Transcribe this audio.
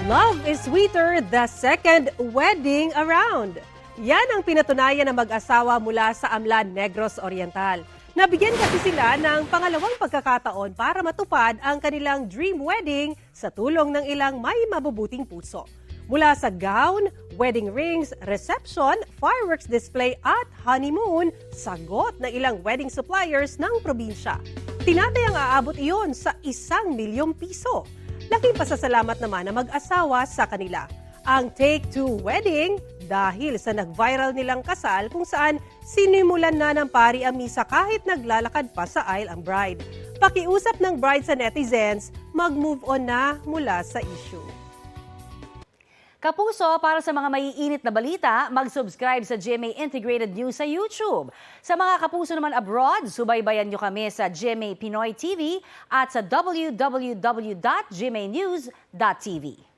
Love is sweeter the second wedding around. Yan ang pinatunayan ng mag-asawa mula sa Amlan, Negros Oriental. Nabigyan kasi sila ng pangalawang pagkakataon para matupad ang kanilang dream wedding sa tulong ng ilang may mabubuting puso. Mula sa gown, wedding rings, reception, fireworks display at honeymoon, sagot ng ilang wedding suppliers ng probinsya. Tinatayang aabot iyon sa 1,000,000 piso. Laking pasasalamat naman ng mag-asawa sa kanila. Ang Take Two Wedding dahil sa nag-viral nilang kasal kung saan sinimulan na ng pari ang misa kahit naglalakad pa sa aisle ang bride. Pakiusap ng bride sa netizens, mag-move on na mula sa issue. Kapuso, para sa mga maiinit na balita, mag-subscribe sa GMA Integrated News sa YouTube. Sa mga kapuso naman abroad, subaybayan nyo kami sa GMA Pinoy TV at sa www.gmanews.tv.